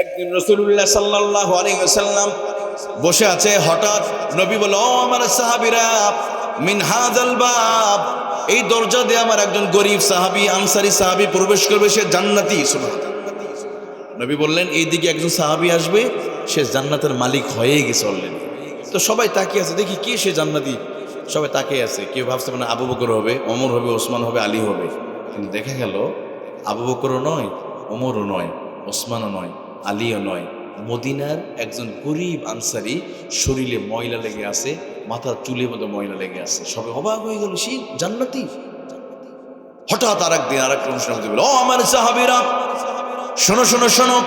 একদিন রাসূলুল্লাহ সাল্লাল্লাহু আলাইহি ওয়াসাল্লাম বসে আছে, হঠাৎ নবী বলল, ও আমার সাহাবীরা, মিন হাযাল বাব, এই দরজা দিয়ে আমার একজন গরীব সাহাবী, আনসারী সাহাবী প্রবেশ করবে, সে জান্নাতি। সুবহানাল্লাহ। নবী বললেন, এই দিকে একজন সাহাবী আসবে, সে জান্নাতের মালিক হয়ে গেছে অলরেডি। তো সবাই তাকিয়ে আছে, দেখি কে সে জান্নাতি। সবাই তাকিয়ে আছে, কেউ ভাবছে মানে আবু বকর হবে, ওমর হবে, ওসমান হবে, আলী হবে। কিন্তু দেখা গেল আবু বকরও নয়, ওমরও নয়, ওসমানও নয়, আলীও নয়, মদিনার একজন গরিব আনসারী, শরীরে ময়লা লেগে আছে, মাথার চুলের মতো ময়লা লেগে আছে। সবাই অবাক হয়ে গেল, সে জান্নাতি। হঠাৎ আরেকদিন আরেকটা অনুষ্ঠান বলল, ও আমার সাহাবীরা, শোনো শোনো শোনো,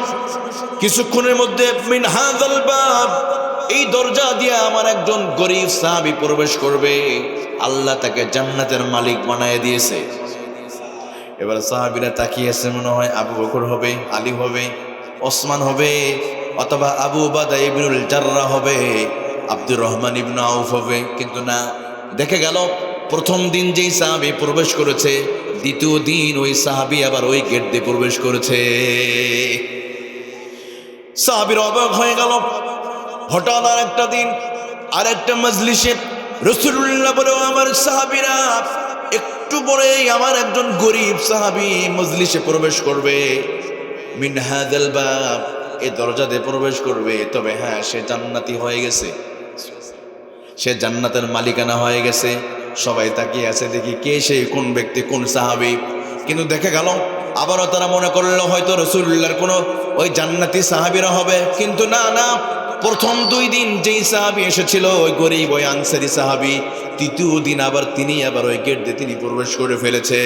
কিছুক্ষণের মধ্যে মিন হাযাল বাব, এই দরজা দিয়ে আমার একজন গরীব সাহাবী প্রবেশ করবে, আল্লাহ তাকে জান্নাতের মালিক বানায় দিয়েছে। এবার সাহাবীরা তাকিয়ে আছে, মনে হয় আবু বকর হবে, আলী হবে, ওসমান হবে, অথবা আবু উবাদা ইবনুল জাররাহ হবে, আব্দুর রহমান ইবনে আউফ হবে। কিন্তু না, দেখে গেল প্রথম দিন যেই সাহাবী প্রবেশ করেছে, দ্বিতীয় দিন ওই সাহাবী আবার ওই গেট দিয়ে প্রবেশ করেছে। সাহাবীর অবাক হয়ে গেল। হঠাৎ আর একটা দিন আরেকটা মজলিসে রাসূলুল্লাহ বলে, আমার সাহাবীরা, একটু পরেই আমার একজন গরীব সাহাবী মজলিসে প্রবেশ করবে, মিন হাযাল বাব, এই দরজা দিয়ে প্রবেশ করবে, তবে হ্যাঁ, সে জান্নাতি হয়ে গেছে, সে জান্নাতের মালিকানা হয়ে গেছে। সবাই তাকিয়ে আছে, দেখি কে সে, কোন ব্যক্তি, কোন সাহাবী। কিন্তু দেখে গেল আবারও তারা মনে করলো হয়তো রাসূলুল্লাহর কোনো ওই জান্নাতি সাহাবীরা হবে। কিন্তু না না, প্রথম দুই দিন যেই সাহাবী এসেছিল, ওই গরীব, ওই আনসারী সাহাবী, তৃতীয় দিন আবার তিনি আবার ওই গেট দিয়ে তিনি প্রবেশ করে ফেলেছে।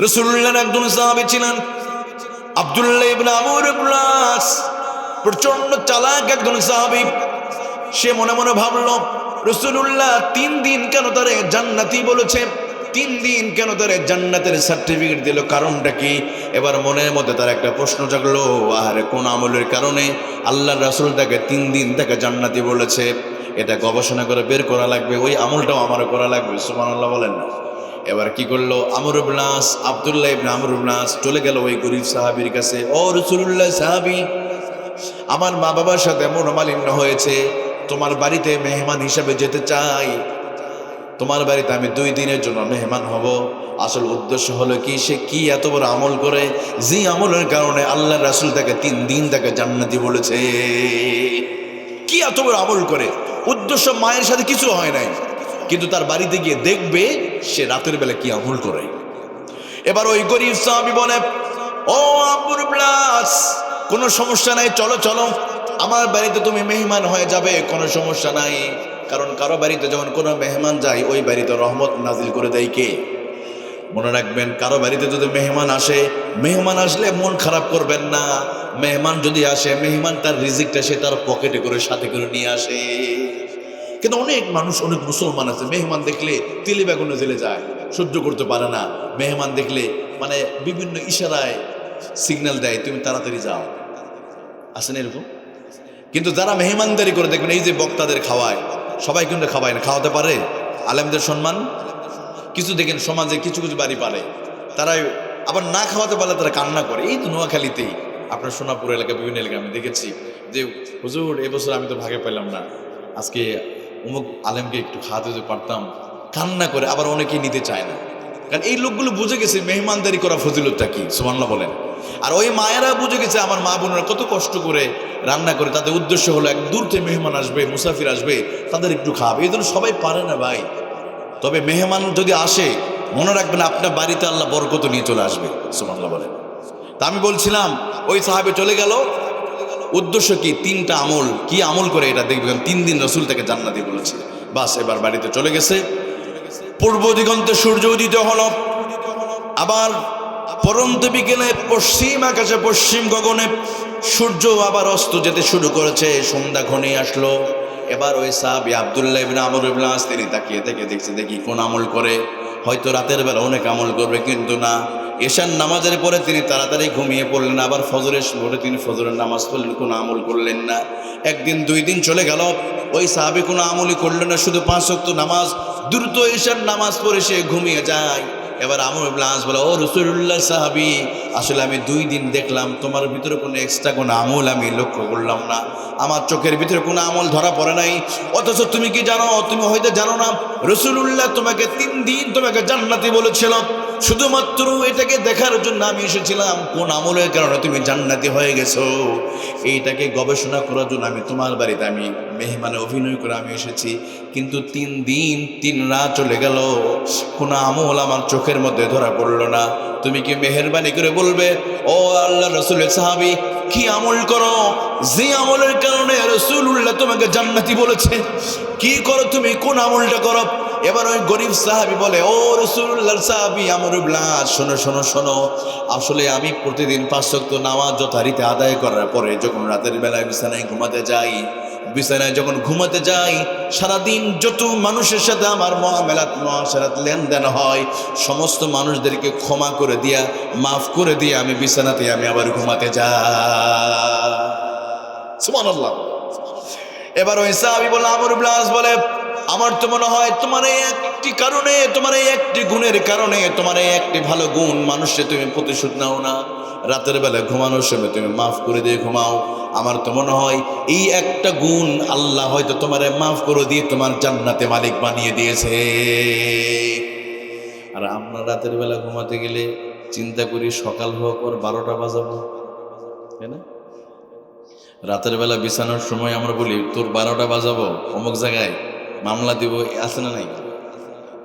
রাসূলুল্লাহর একজন সাহাবী ছিলেন আব্দুল্লাহ ইবনে আমর ইবনে আস, প্রচন্ড চালাক একজন সাহাবী। সে মনে মনে ভাবলো, রাসূলুল্লাহ 3 দিন কেন তারে জান্নাতি বলেছে, 3 দিন কেন তারে জান্নাতের সার্টিফিকেট দিল, কারণটা কি? এবার মনের মধ্যে তার একটা প্রশ্ন জাগলো, আরে কোন আমলের কারণে আল্লাহর রাসূল তাকে 3 দিন তাকে জান্নাতি বলেছে? এটা গবেষণা করে বের করা লাগবে, ওই আমলটাও আমারও করা লাগবে। সুবহানাল্লাহ বলেন না। এবার কি করলো, আমর ইবনে আস, আব্দুল্লাহ ইবনে আমর ইবনে আস চলে গেল ওই গরীব সাহাবীর কাছে। ও রাসূলুল্লাহ সাহাবী, আমার মা বাবার সাথে মনোমালিন্য হয়েছে, তোমার বাড়িতে মেহমান হিসাবে যেতে চাই, তোমার বাড়িতে আমি 2 দিনের জন্য মেহমান হব। আসল উদ্দেশ্য হলো কি, সে কি এত বড় আমল করে, যে আমলের কারণে আল্লাহর রাসূল তাকে 3 দিন তাকে জান্নাতি বলেছে? কি এত বড় আমল করে? উদ্দেশ্য মায়ের সাথে কিছু হয় নাই, কিন্তু তার বাড়িতে গিয়ে দেখবে সে রাতের বেলা কি আমল করে। এবার ওই গরীব সাহাবী বলে, ও আব্বুর প্লাস, কোনো সমস্যা নাই, চলো চলো, আমার বাড়িতে তুমি মেহমান হয়ে যাবে, কোনো সমস্যা নাই। কারণ কারো বাড়িতে যখন কোনো মেহমান যায়, ওই বাড়িতে রহমত নাজিল করে দেয় কে? মনে রাখবেন, কারো বাড়িতে যদি মেহমান আসে, মেহমান আসলে মন খারাপ করবেন না। মেহমান যদি আসে, মেহমান তার রিজিকটা সে তার পকেটে করে সাথে করে নিয়ে আসে। কিন্তু অনেক মানুষ, অনেক মুসলমান আছে, মেহমান দেখলে তেলে বেগুনে জ্বলে যায়, সহ্য করতে পারে না। মেহমান দেখলে মানে বিভিন্ন ইশারায় সিগন্যাল দেয়, তুমি তাড়াতাড়ি যাও। আসেন এরকম? কিন্তু যারা মেহমানদারি করে, দেখবেন এই যে বক্তাদের খাওয়ায়, সবাই কিন্তু খাওয়ায় না, খাওয়াতে পারে, আলেমদের সম্মান। কিছু দেখেন সমাজে কিছু কিছু বাড়ি পারে, তারাই আবার না খাওয়াতে পারলে তারা কান্না করে। এই তো নোয়াখালীতেই, আপনার সোনাপুর এলাকা, বিভিন্ন এলাকায় আমি দেখেছি যে, হুজুর এবছর আমি তো ভাগে পেলাম না, আজকে অমুক আলেমকে একটু খাওয়াতে যদি পারতাম, কান্না করে। আবার অনেকেই নিতে চায় না, কারণ এই লোকগুলো বুঝে গেছে মেহমানদারি করা ফজিলতটা কি। সুবহানাল্লাহ বলেন। আর ওই মায়েরা বুঝে গেছে, আমার মা বোনেরা কত কষ্ট করে রান্না করে, তাদের উদ্দেশ্য হলো এক দূর থেকে মেহমান আসবে, মুসাফির আসবে, তাদের একটু খাওয়াবে। এই জন্য সবাই পারে না ভাই। তবে মেহমান যদি আসে, মনে রাখবেন আপনার বাড়িতে আল্লাহ বরকত নিয়ে চলে আসবে। সুবহানাল্লাহ বলেন। তা আমি বলছিলাম, ওই সাহাবী চলে গেল, উদ্দেশ্য কি? 3টা আমল। কি আমল করে এটা দেখবেন, 3 দিন রাসূল তাকে জান্নাতি বলেছে। বাস, এবার বাড়িতে চলে গেছে। পূর্ব দিগন্তে সূর্য উদিত হলো, আবার পরন্ত বিকেলে পশ্চিম আকাশে, পশ্চিম গগনে সূর্য আবার অস্ত যেতে শুরু করেছে, সন্ধ্যা ঘনিয়ে আসলো। এবার ওই সাহাবী আব্দুল্লাহ ইবনে আমর ইবনে আস তিনি তাকিয়ে থেকে দেখছে, দেখি কোন আমল করে। হয়তো রাতের বেলা অনেক আমল করবে, কিন্তু না। এশার নামাজের পরে তিনি তাড়াতাড়ি ঘুমিয়ে পড়লেন, আবার ফজরের ভোরে তিনি ফজরের নামাজ পড়লেন, কোনো আমল করলেন না। একদিন 2 দিন চলে গেল, ওই সাহাবী কোনো আমলই করলেন না, শুধু 5 ওয়াক্ত নামাজ, দ্রুত এশার নামাজ পড়ে সে ঘুমিয়ে যায়। এবার আমর ইবনে আস বলে, ও রাসূলুল্লাহ সাহাবী, আসলে আমি 2 দিন দেখলাম তোমার ভিতরে কোনো এক্সট্রা কোনো আমল আমি লক্ষ্য করলাম না, আমার চোখের ভিতরে কোনো আমল ধরা পড়ে নাই। অথচ তুমি কি জানো, তুমি হয়তো জানো না, রাসূলুল্লাহ তোমাকে 3 দিন তোমাকে জান্নাতি বলেছিল। শুধুমাত্র এটাকে দেখার জন্য আমি এসেছিলাম, কোন আমলের কারণে তুমি জান্নাতি হয়ে গেছো এইটাকে গবেষণা করার জন্য আমি তোমার বাড়িতে আমি মেহমানে অভিনয় করে আমি এসেছি। কিন্তু 3 দিন 3 রাত চলে গেল, কোন আমল আমার চোখের মধ্যে ধরা পড়লো না। তুমি কি মেহেরবানি করে বলবে, ও আল্লাহ রাসূলের সাহাবী, কি আমল করো যে আমলের কারণে রাসূলুল্লাহ তোমাকে জান্নাতি বলেছে? কি করো তুমি, কোন আমলটা করো? এবার ওই গরিব সাহাবী বলে, ও রাসূলুল্লাহর সাহাবী আমর ইবনে আস, শোনো শোনো শোনো, আসলে আমি প্রতিদিন 5 ওয়াক্ত নামাজ যথারীতি আদায় করার পরে যখন রাতের বেলায় বিছানায় ঘুমাতে যাই, বিছানায় যখন ঘুমাতে যাই, সারাদিন যত মানুষের সাথে আমার মুআমালাত লেনদেন হয়, সমস্ত মানুষদেরকে ক্ষমা করে দিয়া, মাফ করে দিয়ে আমি বিছানাতে আমি আবার ঘুমাতে যাই। সুবহানাল্লাহ। এবার ওই সাহাবী বলে, আমর ইবনে আস বলে, আমার তো মনে হয় তোমার এই একটি কারণে, তোমার এই একটি গুণের কারণে, তোমার এই একটি ভালো গুণ, মানুষে তুমি প্রতিশোধ নাও না, রাতের বেলা ঘুমানোর সময় তুমি মাফ করে দিয়ে ঘুমাও। আমার তো মনে হয় এই একটা গুণ আল্লাহ হয়তো তোমারে মাফ করে দিয়ে তোমার জান্নাতে মালিক বানিয়ে দিয়েছে। আর আমরা রাতের বেলা ঘুমাতে গেলে চিন্তা করি সকাল হওয়ার পর 12টা বাজাবো, তাই না? রাতের বেলা বিছানোর সময় আমরা বলি, তোর 12টা বাজাবো, অমুক জায়গায় মামলা দিব, আছে না নাই?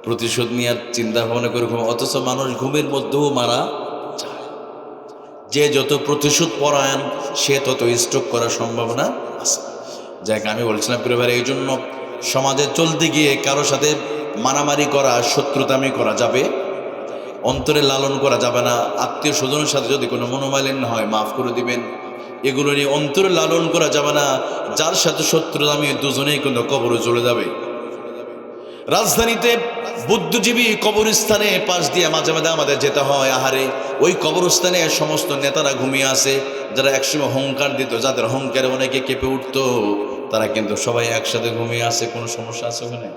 প্রতিশোধ নেওয়ার চিন্তা ভাবনা করে ঘুম। অথচ মানুষ ঘুমের মধ্যেও মারা যায়। যে যত প্রতিশোধ পরায়ণ সে তত স্ট্রোক করার সম্ভাবনা আছে। যাকে আমি বলছিলাম পরিবার, এই জন্য সমাজে চলতে গিয়ে কারোর সাথে মারামারি করা, শত্রুতামি করা যাবে, অন্তরে লালন করা যাবে না। আত্মীয় স্বজনের সাথে যদি কোনো মনোমালিন্য হয় মাফ করে দিবেন, এগুলো নিয়ে অন্তরে লালন করা যাবে না। যার সাথে শত্রুতামি দুজনেই কিন্তু কবরে চলে যাবে। রাজধানীতে বুদ্ধিজীবী কবরস্থানে পাশ দিয়ে মাঝে মাঝে আমাদের যেতে হয়। আহারে, ওই কবরস্থানে সমস্ত নেতারা ঘুমিয়ে আছে, যারা একসময় অহংকার দিত, যাদের অহংকারে অনেকে কেঁপে উঠতো, তারা কিন্তু সবাই একসাথে ঘুমিয়ে আছে। কোনো সমস্যা আছে ওখানে?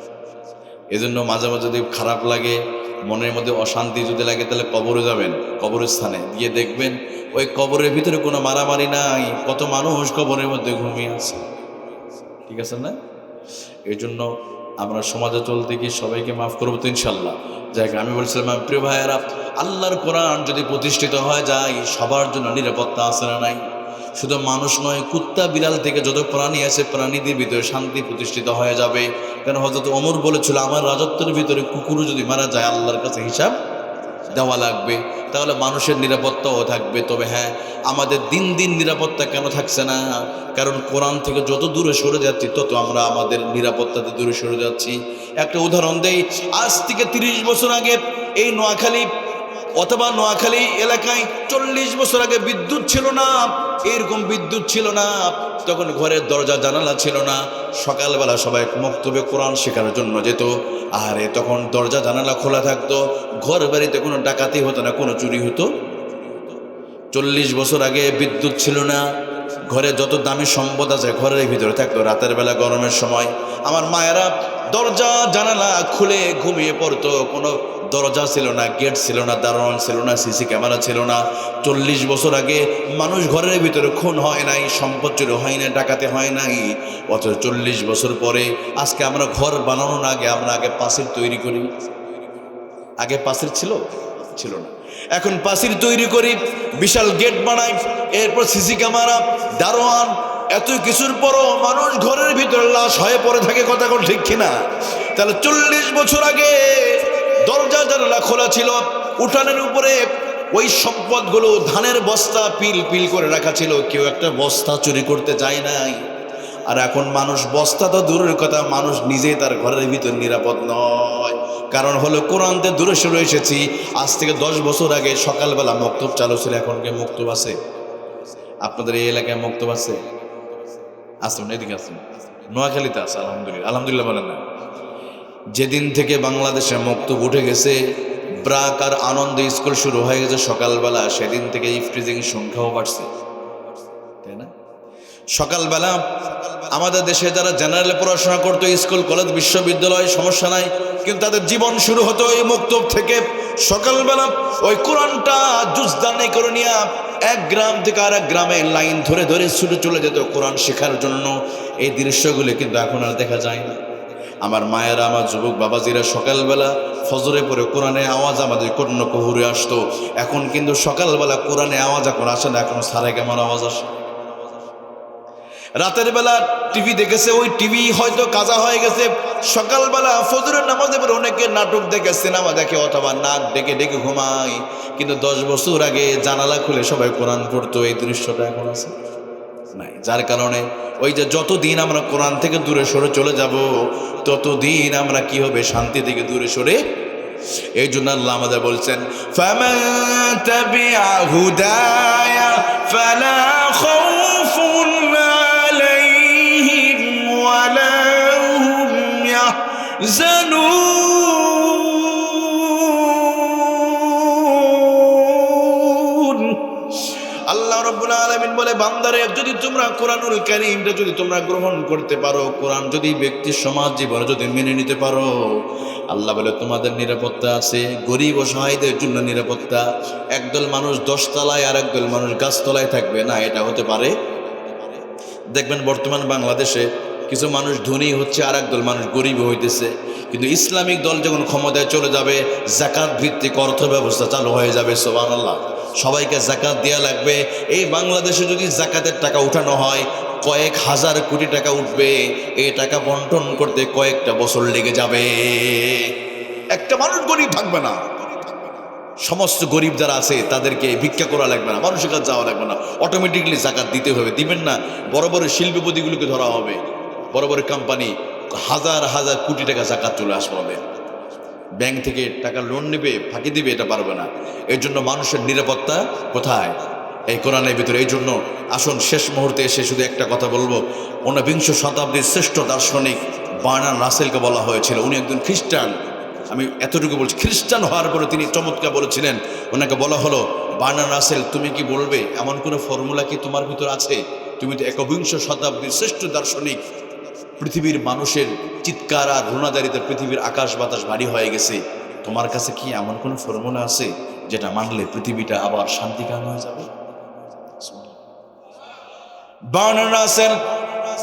এজন্য মাঝে মাঝে যদি খারাপ লাগে, মনের মধ্যে অশান্তি যদি লাগে, তাহলে কবরে যাবেন, কবরস্থানে গিয়ে দেখবেন ওই কবরের ভিতরে কোনো মারামারি নাই, কত মানুষ কবরের মধ্যে ঘুমিয়ে আছে। ঠিক আছে না? এই জন্য আমরা সমাজে চলতে গিয়ে সবাইকে মাফ করবো তো ইনশাল্লাহ। যাই আমি বলছিলাম, প্রিয় ভাইয়েরা, আল্লাহর কোরআন যদি প্রতিষ্ঠিত হয়ে যায়, সবার জন্য নিরাপত্তা আছে না নাই? শুধু মানুষ নয়, কুত্তা বিড়াল থেকে যত প্রাণী আছে, প্রাণীদের ভিতরে শান্তি প্রতিষ্ঠিত হয়ে যাবে। কারণ হযরত ওমর বলেছিল, আমার রাজত্বের ভিতরে কুকুরও যদি মারা যায় আল্লাহর কাছে হিসাব দেওয়া লাগবে। তাহলে মানুষের নিরাপত্তাও থাকবে। তবে হ্যাঁ, আমাদের দিন দিন নিরাপত্তা কেন থাকছে না? কারণ কোরআন থেকে যত দূরে সরে যাচ্ছি, তত আমরা আমাদের নিরাপত্তাতে দূরে সরে যাচ্ছি। একটা উদাহরণ দেই, আজ থেকে 30 বছর আগে এই নোয়াখালী এলাকায় 40 বছর আগে বিদ্যুৎ ছিল না, এরকম বিদ্যুৎ ছিল না, তখন ঘরের দরজা জানালা ছিল না। সকালবেলা সবাই মক্তবে কোরআন শেখার জন্য যেত। আরে তখন দরজা জানালা খোলা থাকতো, ঘর বাড়িতে কোনো ডাকাতি হতো না, কোনো চুরি হতো। 40 বছর আগে বিদ্যুৎ ছিল না, ঘরে যত দামি সম্পদ আছে ঘরের ভিতরে থাকতো। রাতের বেলা গরমের সময় আমার মায়েরা দরজা জানালা খুলে ঘুমিয়ে পড়তো। কোনো দরজা ছিল না, গেট ছিল না, দারোয়ান ছিল না, সিসি ক্যামেরা ছিল না। 40 বছর আগে মানুষ ঘরের ভিতরে খুন হয় নাই, সম্পদ চুরি হয় না, ডাকাতি হয় নাই। অথচ 40 বছর পরে আজকে আমরা ঘর বানানোর আগে আমরা পাঁচিল তৈরি করি। আগে পাঁচিল ছিল না, এখন পাঁচিল তৈরি করি, বিশাল গেট বানাই, এরপর সিসি ক্যামেরা, দারোয়ান, এত কিছুর পরও মানুষ ঘরের ভিতরে লাশ হয়ে পড়ে থাকে। কথা কোন ঠিক কিনা? তাহলে 40 বছর আগে দরজা জানালা খোলা ছিল, উঠানের উপরে ওই সম্পদগুলো, ধানের বস্তা পিল পিল করে রাখা ছিল, কেউ একটা বস্তা চুরি করতে যায় নাই। আর এখন মানুষ বস্তা তো দূরের কথা, মানুষ নিজেই তার ঘরের ভিতর নিরাপদ নয়। কারণ হলো কোরআনতে দূরে সরে এসেছি। আজ থেকে 10 বছর আগে সকালবেলা মক্তব চালু ছিল, এখন কি মক্তব আছে? আপনাদের এই এলাকায় মক্তব আছে? আসুন এদিকে আসুন, নোয়াখালীতে আছে। আলহামদুলিল্লাহ বলেন না? যেদিন থেকে বাংলাদেশে মক্তব উঠে গেছে, ব্রাক আর আনন্দ স্কুল শুরু হয়ে গেছে সকালবেলা, সেদিন থেকে ইফটিজিং সংখ্যাও বাড়ছে, তাই না? সকালবেলা আমাদের দেশে যারা জেনারেলে পড়াশোনা করতো, স্কুল কলেজ বিশ্ববিদ্যালয়, সমস্যা নাই, কিন্তু তাদের জীবন শুরু হতো এই মক্তব থেকে। সকালবেলা ওই কোরআনটা জুজদানে করে নিয়ে এক গ্রাম থেকে আর এক গ্রামে লাইন ধরে ধরে ছুটে চলে যেত কোরআন শেখার জন্য। এই দৃশ্যগুলো কিন্তু এখন আর দেখা যায় না। আমার মায়েরা, আমার যুবক বাবাজিরা সকালবেলা ফজরে পরে কোরআনে আওয়াজ আমাদের কর্ণ কহুরে আসতো। এখন কিন্তু সকালবেলা কোরআনে আওয়াজ এখন আসে না, এখন সারে কেমন আওয়াজ আসে। রাতের বেলা টিভি দেখেছে, ওই টিভি হয়তো কাজা হয়ে গেছে। সকালবেলা ফজরের নামাজে পরে অনেকে নাটক দেখে, সিনেমা দেখে, অথবা নাক ডেকে ডেকে ঘুমায়। কিন্তু 10 বছর আগে জানালা খুলে সবাই কোরআন পড়তো, এই দৃশ্যটা এখন আছে নাই। যার কারণে ওই যে যতদিন আমরা কোরআন থেকে দূরে সরে চলে যাব, ততদিন আমরা কি হবে, শান্তি থেকে দূরে সরে। এই জন্য আল্লাহ আমাদের বলছেন, ফামান তাবিআ হুদায়া ফালা খাউফুন আলাইহিম ওয়ালা হুম ইয়াহজানুন। আল্লাহ রাব্বুল আলামিন বলে, বান্দারে যদি তোমরা কোরআনুল কারীমটা যদি তোমরা গ্রহণ করতে পারো, কোরআন যদি ব্যক্তি সমাজ জীবনে যদি মেনে নিতে পারো, আল্লাহ বলে তোমাদের নিরাপত্তা আছে। গরিব অসহায়দের জন্য নিরাপত্তা। একদল মানুষ 10 তলায় আর একদল মানুষ গাছতলায় থাকবে না, এটা হতে পারে। দেখবেন বর্তমান বাংলাদেশে কিছু মানুষ ধনী হচ্ছে আর একদল মানুষ গরিব হইতেছে। কিন্তু ইসলামিক দল যখন ক্ষমতায় চলে যাবে, যাকাত ভিত্তিক অর্থ ব্যবস্থা চালু হয়ে যাবে। সুবহানাল্লাহ। সবাইকে যাকাত দেওয়া লাগবে। এই বাংলাদেশে যদি যাকাতের টাকা উঠানো হয়, কয়েক হাজার কোটি টাকা উঠবে। এই টাকা বন্টন করতে কয়েকটা বছর লেগে যাবে। একটা মানুষ গরিব থাকবে না। সমস্ত গরিব যারা আছে তাদেরকে ভিক্ষা করা লাগবে না, মানুষের কাছে যাওয়া লাগবে না, অটোমেটিকলি যাকাত দিতে হবে। দিবেন না, বড় বড় শিল্পপতিগুলোকে ধরা হবে, বড় বড় কোম্পানি হাজার হাজার কোটি টাকা যাকাত চলে আসবে। ব্যাংক থেকে টাকা লোন নেবে, ফাঁকি দিবে, এটা পারবে না। এর জন্য মানুষের নিরাপত্তা কোথায়? এই কোরআনের ভিতরে। এই জন্য আসুন শেষ মুহূর্তে এসে শুধু একটা কথা বলবো। 19বিংশ শতাব্দীর শ্রেষ্ঠ দার্শনিক বার্নার্ড রাসেলকে বলা হয়েছিল, উনি একজন খ্রিস্টান। আমি এতটুকু বলছি, খ্রিস্টান হওয়ার পরে তিনি চমৎকার বলেছিলেন। ওনাকে বলা হলো, বার্নার্ড রাসেল তুমি কি বলবে এমন কোনো ফর্মুলা কি তোমার ভিতর আছে? তুমি তো 21বিংশ শতাব্দীর শ্রেষ্ঠ দার্শনিক। পৃথিবীর মানুষের চিৎকার আর রোনাদারিতে পৃথিবীর আকাশ বাতাস ভারী হয়ে গেছে। তোমার কাছে কি এমন কোনো ফর্মুলা আছে যেটা মানলে পৃথিবীটা আবার শান্তিকাম হয়ে যাবে? বার্নার্ড রাসেল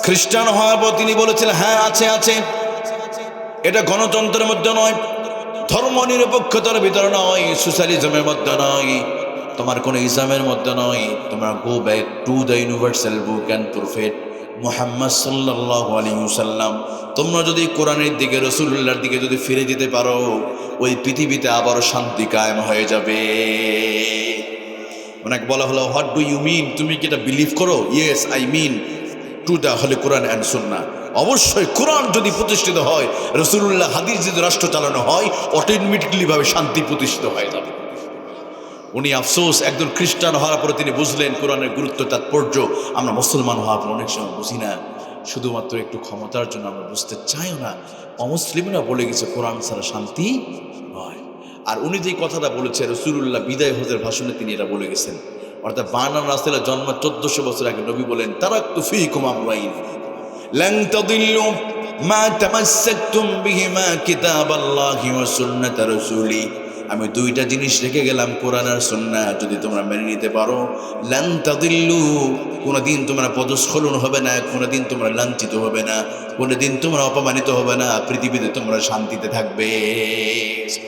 খ্রিস্টান হওয়ার পর তিনি বলেছিলেন, হ্যাঁ আছে আছে। এটা গণতন্ত্রের মধ্যে নয়, ধর্ম নিরপেক্ষতার ভিতরে নয়, সোশ্যালিজমের মধ্যে নয়, তোমার কোনো ইসলামের মধ্যে নয়। তোমরা go back to the universal book and prophet Muhammad সাল্লাল্লাহু আলাইহি ওয়াসাল্লাম। তোমরা যদি কোরআনের দিকে, রাসূলুল্লাহর দিকে যদি ফিরে যেতে পারো, ওই পৃথিবীতে আবারও শান্তি কায়েম হয়ে যাবে। ওনাকে বলা হলো, হোয়াট ডু ইউ মিন? তুমি কি এটা বিলিভ করো? Yes I mean to the holy Quran and sunnah. অবশ্যই কোরআন যদি প্রতিষ্ঠিত হয়, রাসূলুল্লাহ হাদিস যদি রাষ্ট্র চালানো হয়, অটোমেটিকলি ভাবে শান্তি প্রতিষ্ঠিত হয়ে যাবে। উনি আফসোস একজন খ্রিস্টান হওয়ার পরে তিনি বুঝলেন কোরআনের গুরুত্ব, তাৎপর্য। আমরা মুসলমান হওয়ার পর অনেক সময় বুঝি না, শুধুমাত্র একটু ক্ষমতার জন্য আমরা বুঝতে চাইও না। অমুসলিমরা বলে গেছে কোরআন ছাড়া শান্তি হয়। আর উনি যে কথাটা বলেছেন, রাসূলুল্লাহ বিদায় হজের ভাষণে তিনি এটা বলে গেছেন। অর্থাৎ বার্নার্ড রাসেলের জন্ম 1400 বছর আগে নবী বলেন, তারাকতু ফীকুম আমরাইন লান তাদিল্লু মা তামাসসাকতুম বিহিমা কিতাবাল্লাহি ওয়া সুন্নাত রাসূলি। আমি 2টা জিনিস রেখে গেলাম, কোরআন আর সুন্নাহ। যদি তোমরা মেনে নিতে পারো, লান তাদিল্লু, কোনোদিন তোমরা পদস্খলন হবে না, কোনোদিন তোমরা লাঞ্ছিত হবে না, কোনোদিন তোমরা অপমানিত হবে না, পৃথিবীতে তোমরা শান্তিতে থাকবে।